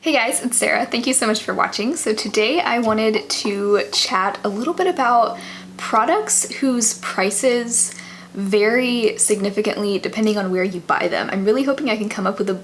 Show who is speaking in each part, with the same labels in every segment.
Speaker 1: Hey guys, it's Sarah. Thank you so much for watching. So today I wanted to chat a little bit about products whose prices vary significantly depending on where you buy them. I'm really hoping I can come up with a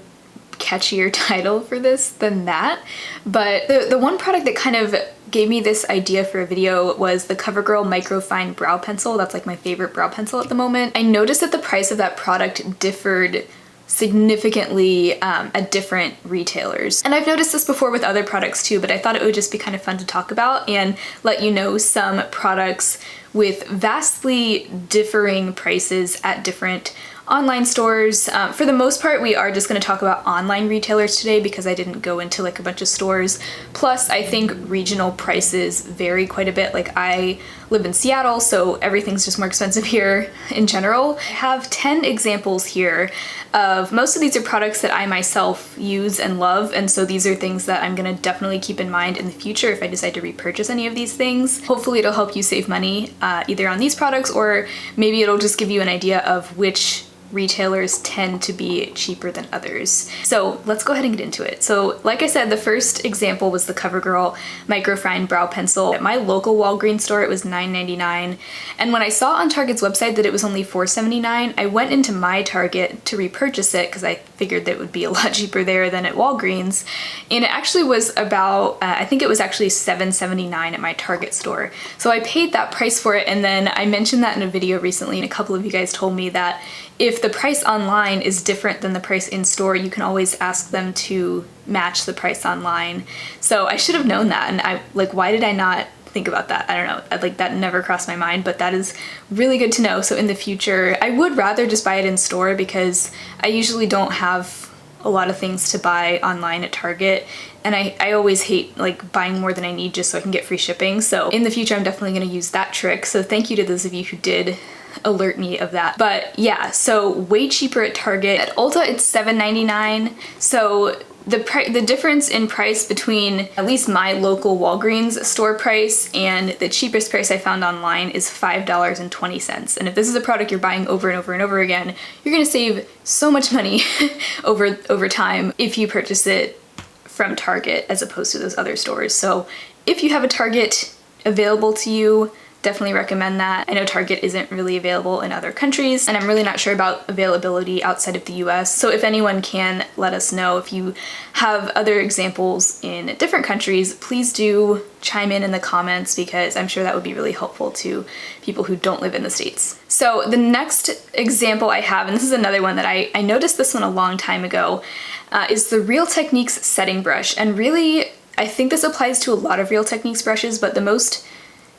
Speaker 1: catchier title for this than that, but the one product that kind of gave me this idea for a video was the Covergirl Microfine Brow Pencil. That's like my favorite brow pencil at the moment. I noticed that the price of that product differed significantly at different retailers. And I've noticed this before with other products too, but I thought it would just be kind of fun to talk about and let you know some products with vastly differing prices at different online stores. For the most part, we are just going to talk about online retailers today because I didn't go into like a bunch of stores. Plus, I think regional prices vary quite a bit. Like I live in Seattle, so everything's just more expensive here in general. I have 10 examples here of most of these are products that I myself use and love, and so these are things that I'm gonna definitely keep in mind in the future if I decide to repurchase any of these things. Hopefully it'll help you save money either on these products, or maybe it'll just give you an idea of which retailers tend to be cheaper than others. So let's go ahead and get into it. So like I said, the first example was the Covergirl Microfine Brow Pencil. At my local Walgreens store, it was $9.99. And when I saw on Target's website that it was only $4.79, I went into my Target to repurchase it because I figured that it would be a lot cheaper there than at Walgreens. And it actually was about, I think it was actually $7.79 at my Target store. So I paid that price for it, and then I mentioned that in a video recently, and a couple of you guys told me that if the price online is different than the price in store, you can always ask them to match the price online. So I should have known that, and why did I not think about that? I don't know, that never crossed my mind, but that is really good to know. So in the future, I would rather just buy it in store because I usually don't have a lot of things to buy online at Target, and I always hate buying more than I need just so I can get free shipping. So in the future, I'm definitely going to use that trick. So thank you to those of you who did alert me of that. But yeah, so way cheaper at Target. At Ulta, it's $7.99. So the difference in price between at least my local Walgreens store price and the cheapest price I found online is $5.20. And if this is a product you're buying over and over and over again, you're gonna save so much money over time if you purchase it from Target as opposed to those other stores. So if you have a Target available to you, definitely recommend that. I know Target isn't really available in other countries, and I'm really not sure about availability outside of the US. So if anyone can let us know if you have other examples in different countries, please do chime in the comments because I'm sure that would be really helpful to people who don't live in the States. So the next example I have, and this is another one that I noticed this one a long time ago, is the Real Techniques setting brush. And really, I think this applies to a lot of Real Techniques brushes, but the most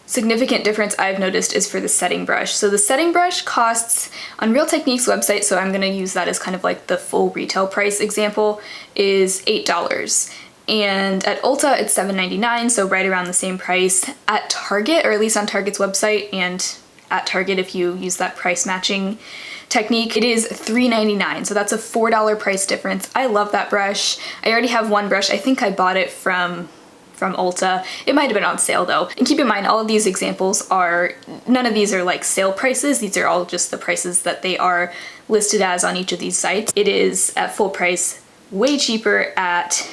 Speaker 1: significant difference I've noticed is for the setting brush. So the setting brush costs on Real Techniques website, so I'm going to use that as kind of like the full retail price example, is $8. And at Ulta it's $7.99, so right around the same price. At Target, or at least on Target's website, and at Target if you use that price matching technique, it is $3.99, so that's a $4 price difference. I love that brush. I already have one brush. I think I bought it from Ulta. It might have been on sale though. And keep in mind, all of these examples none of these are like sale prices. These are all just the prices that they are listed as on each of these sites. It is at full price, way cheaper at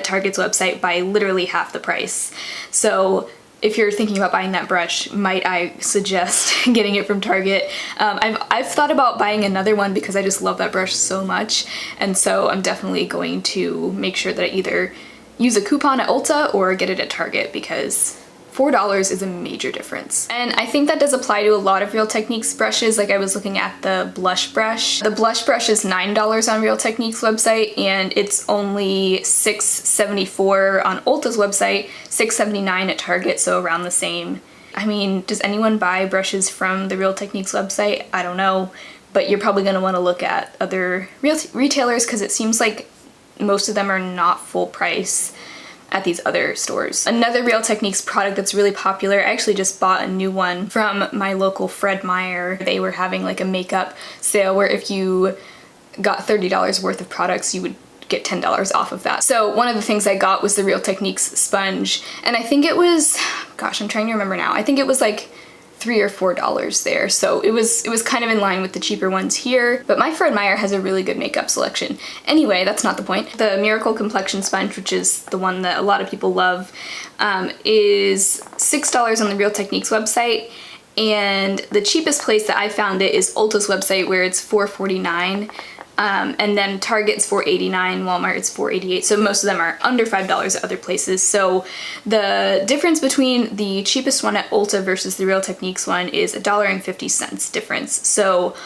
Speaker 1: Target's website by literally half the price. So if you're thinking about buying that brush, might I suggest getting it from Target? I've thought about buying another one because I just love that brush so much, and so I'm definitely going to make sure that I either use a coupon at Ulta or get it at Target because $4 is a major difference. And I think that does apply to a lot of Real Techniques brushes. Like I was looking at the blush brush. The blush brush is $9 on Real Techniques website, and it's only $6.74 on Ulta's website, $6.79 at Target, so around the same. I mean, does anyone buy brushes from the Real Techniques website? I don't know, but you're probably gonna wanna look at other retailers because it seems like most of them are not full price at these other stores. Another Real Techniques product that's really popular, I actually just bought a new one from my local Fred Meyer. They were having like a makeup sale where if you got $30 worth of products, you would get $10 off of that. So one of the things I got was the Real Techniques sponge, and I think it was, gosh, I'm trying to remember now. I think it was like $3 or $4 there. So it was kind of in line with the cheaper ones here, but my Fred Meyer has a really good makeup selection. Anyway, that's not the point. The Miracle Complexion Sponge, which is the one that a lot of people love, is $6 on the Real Techniques website. And the cheapest place that I found it is Ulta's website, where it's $4.49. And then Target's $4.89, Walmart it's $4.88. So most of them are under $5 at other places. So the difference between the cheapest one at Ulta versus the Real Techniques one is $1.50 difference. So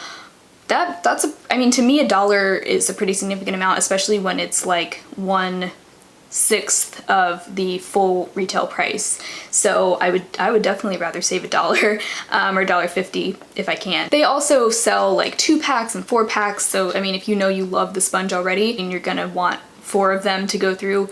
Speaker 1: that's I mean, to me, $1 is a pretty significant amount, especially when it's like 1/6 of the full retail price. So I would definitely rather save $1 or $1.50 if I can. They also sell like 2-packs and 4-packs. So I mean, if you know you love the sponge already and you're gonna want 4 of them to go through,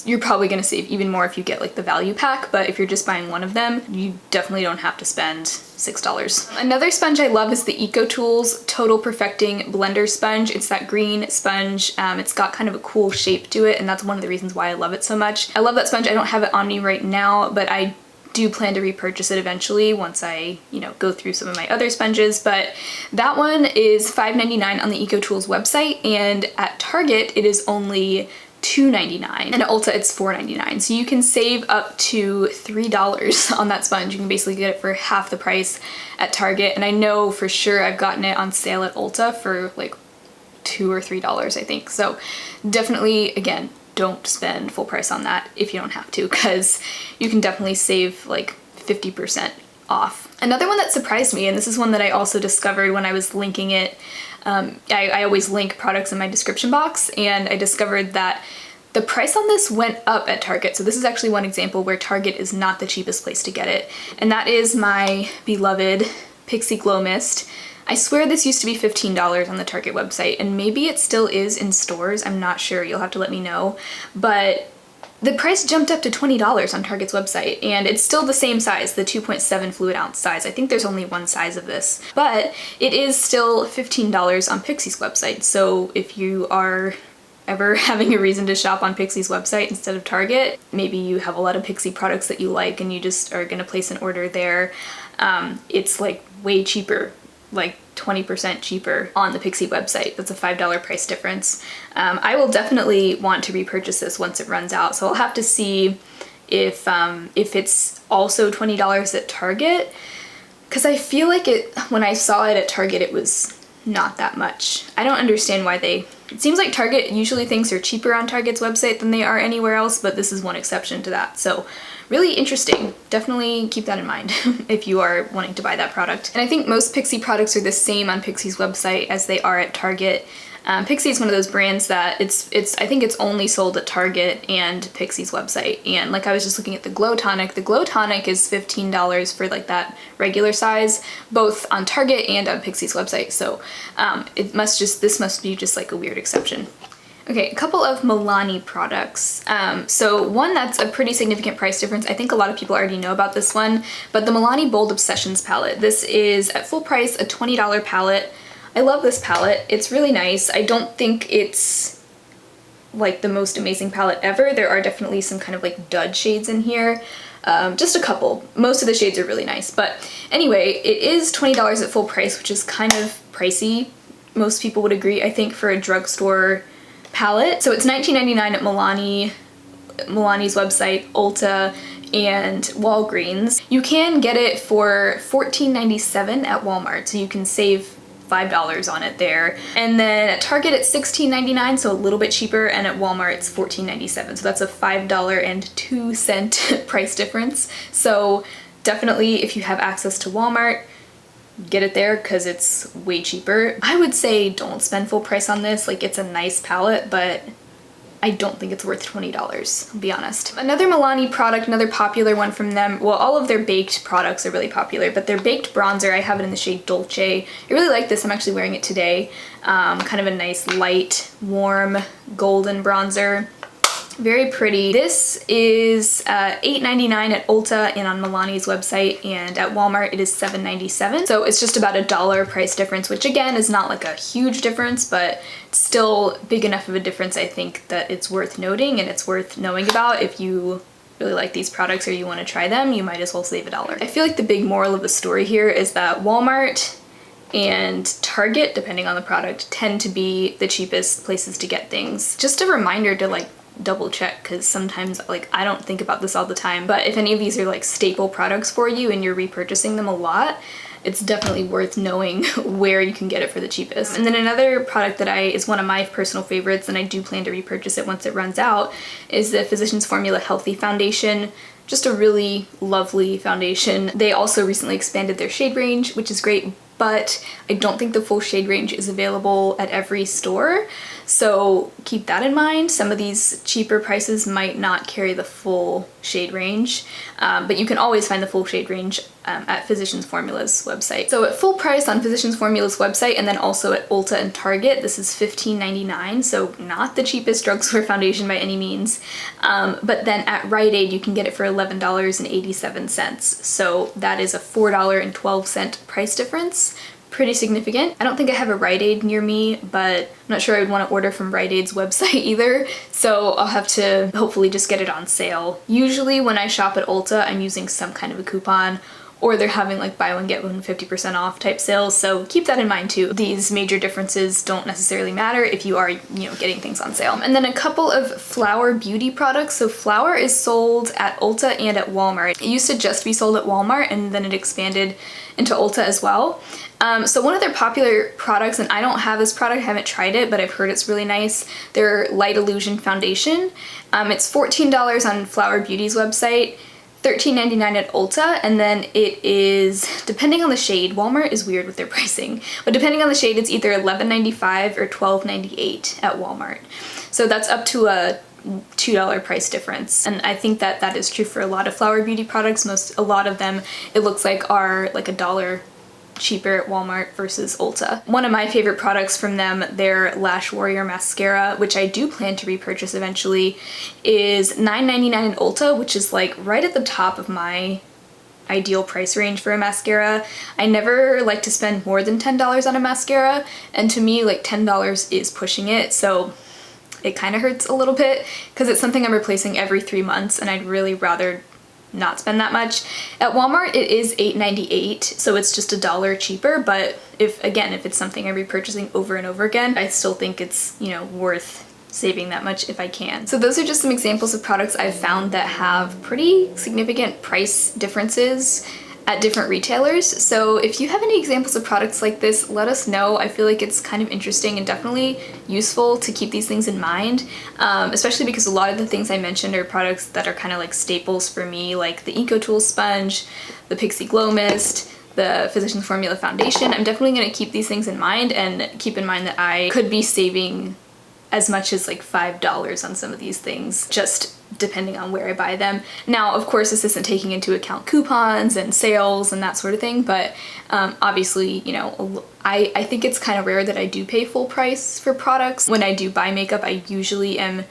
Speaker 1: you're probably gonna save even more if you get like the value pack. But if you're just buying one of them, you definitely don't have to spend $6. Another sponge I love is the Ecotools Total Perfecting Blender Sponge. It's that green sponge. It's got kind of a cool shape to it, and that's one of the reasons why I love it so much. I love that sponge. I don't have it on me right now, but I do plan to repurchase it eventually once I, go through some of my other sponges. But that one is $5.99 on the Ecotools website, and at Target it is only $2.99, and at Ulta it's $4.99. So you can save up to $3 on that sponge. You can basically get it for half the price at Target, and I know for sure I've gotten it on sale at Ulta for like $2 or $3, I think. So definitely, again, don't spend full price on that if you don't have to, because you can definitely save like 50% off. Another one that surprised me, and this is one that I also discovered when I was linking it, I always link products in my description box, and I discovered that the price on this went up at Target. So this is actually one example where Target is not the cheapest place to get it, and that is my beloved Pixi Glow Mist. I swear this used to be $15 on the Target website, and maybe it still is in stores. I'm not sure, you'll have to let me know. But the price jumped up to $20 on Target's website, and it's still the same size, the 2.7 fluid ounce size. I think there's only one size of this, but it is still $15 on Pixi's website. So if you are ever having a reason to shop on Pixi's website instead of Target, maybe you have a lot of Pixi products that you like and you just are gonna place an order there, it's like way cheaper, like 20% cheaper on the Pixi website. That's a $5 price difference. I will definitely want to repurchase this once it runs out, so I'll have to see if it's also $20 at Target, because I feel like when I saw it at Target it was not that much. I don't understand why it seems like Target usually things are cheaper on Target's website than they are anywhere else, but this is one exception to that. So really interesting. Definitely keep that in mind if you are wanting to buy that product. And I think most Pixi products are the same on Pixi's website as they are at Target. Pixi is one of those brands that I think it's only sold at Target and Pixi's website. And like I was just looking at the Glow Tonic. The Glow Tonic is $15 for like that regular size, both on Target and on Pixi's website. So this must be just like a weird exception. Okay, a couple of Milani products. So one that's a pretty significant price difference. I think a lot of people already know about this one, but the Milani Bold Obsessions palette. This is at full price a $20 palette. I love this palette. It's really nice. I don't think it's like the most amazing palette ever. There are definitely some kind of like dud shades in here. Just a couple. Most of the shades are really nice. But anyway, it is $20 at full price, which is kind of pricey. Most people would agree, I think, for a drugstore palette. So it's $19.99 at Milani's website, Ulta, and Walgreens. You can get it for $14.97 at Walmart, so you can save $5 on it there. And then at Target it's $16.99, so a little bit cheaper, and at Walmart it's $14.97, so that's a $5.02 price difference. So definitely, if you have access to Walmart, get it there because it's way cheaper. I would say don't spend full price on this. Like, it's a nice palette, but I don't think it's worth $20, I'll be honest. Another Milani product, another popular one from them, well, all of their baked products are really popular, but their baked bronzer, I have it in the shade Dolce. I really like this. I'm actually wearing it today. Kind of a nice, light, warm, golden bronzer. Very pretty. This is $8.99 at Ulta and on Milani's website, and at Walmart it is $7.97. So it's just about $1 price difference, which again is not like a huge difference, but it's still big enough of a difference, I think, that it's worth noting and it's worth knowing about if you really like these products or you want to try them, you might as well save $1. I feel like the big moral of the story here is that Walmart and Target, depending on the product, tend to be the cheapest places to get things. Just a reminder to like double check, because sometimes like I don't think about this all the time, but if any of these are like staple products for you and you're repurchasing them a lot, it's definitely worth knowing where you can get it for the cheapest. And then another product that is one of my personal favorites, and I do plan to repurchase it once it runs out, is the Physicians Formula Healthy Foundation. Just a really lovely foundation. They also recently expanded their shade range, which is great, but I don't think the full shade range is available at every store. So keep that in mind. Some of these cheaper prices might not carry the full shade range, but you can always find the full shade range at Physicians Formula's website. So at full price on Physicians Formula's website, and then also at Ulta and Target, this is $15.99, so not the cheapest drugstore foundation by any means. But then at Rite Aid, you can get it for $11.87. So that is a $4.12 price difference. Pretty significant. I don't think I have a Rite Aid near me, but I'm not sure I would want to order from Rite Aid's website either, so I'll have to hopefully just get it on sale. Usually when I shop at Ulta, I'm using some kind of a coupon, or they're having like buy one get one 50% off type sales, so keep that in mind too. These major differences don't necessarily matter if you are, you know, getting things on sale. And then a couple of flower beauty products. So flower is sold at Ulta and at Walmart. It used to just be sold at Walmart, and then it expanded into Ulta as well. So one of their popular products, and I don't have this product, I haven't tried it, but I've heard it's really nice, their Light Illusion Foundation. It's $14 on Flower Beauty's website, $13.99 at Ulta, and then it is, depending on the shade, Walmart is weird with their pricing, but depending on the shade, it's either $11.95 or $12.98 at Walmart. So that's up to a $2 price difference, and I think that that is true for a lot of Flower Beauty products. A lot of them, it looks like, are like $1 cheaper at Walmart versus Ulta. One of my favorite products from them, their Lash Warrior Mascara, which I do plan to repurchase eventually, is $9.99 at Ulta, which is like right at the top of my ideal price range for a mascara. I never like to spend more than $10 on a mascara, and to me like $10 is pushing it, so it kind of hurts a little bit because it's something I'm replacing every 3 months, and I'd really rather not spend that much. At Walmart it is $8.98, so it's just $1 cheaper, but if it's something I'm repurchasing over and over again, I still think it's, you know, worth saving that much if I can. So those are just some examples of products I've found that have pretty significant price differences at different retailers. So if you have any examples of products like this, let us know. I feel like it's kind of interesting and definitely useful to keep these things in mind, especially because a lot of the things I mentioned are products that are kind of like staples for me, like the Ecotools sponge, the Pixi Glow Mist, the Physicians Formula Foundation. I'm definitely going to keep these things in mind, and keep in mind that I could be saving as much as like $5 on some of these things, just depending on where I buy them. Now, of course, this isn't taking into account coupons and sales and that sort of thing, but obviously, you know, I think it's kind of rare that I do pay full price for products. When I do buy makeup, I usually am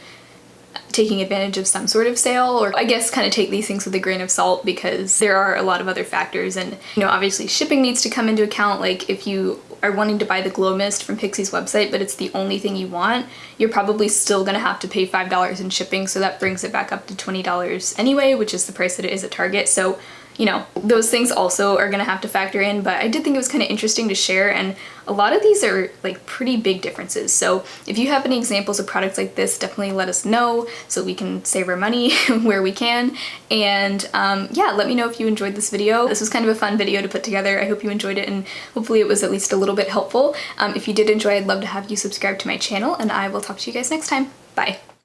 Speaker 1: taking advantage of some sort of sale, or I guess kind of take these things with a grain of salt, because there are a lot of other factors, and you know, obviously shipping needs to come into account. Like if you are wanting to buy the Glow Mist from Pixi's website, but it's the only thing you want, you're probably still gonna have to pay $5 in shipping, so that brings it back up to $20 anyway, which is the price that it is at Target. So you know, those things also are gonna have to factor in, but I did think it was kind of interesting to share, and a lot of these are like pretty big differences. So if you have any examples of products like this, definitely let us know so we can save our money where we can. And yeah, let me know if you enjoyed this video. This was kind of a fun video to put together. I hope you enjoyed it, and hopefully it was at least a little bit helpful. If you did enjoy, I'd love to have you subscribe to my channel, and I will talk to you guys next time. Bye.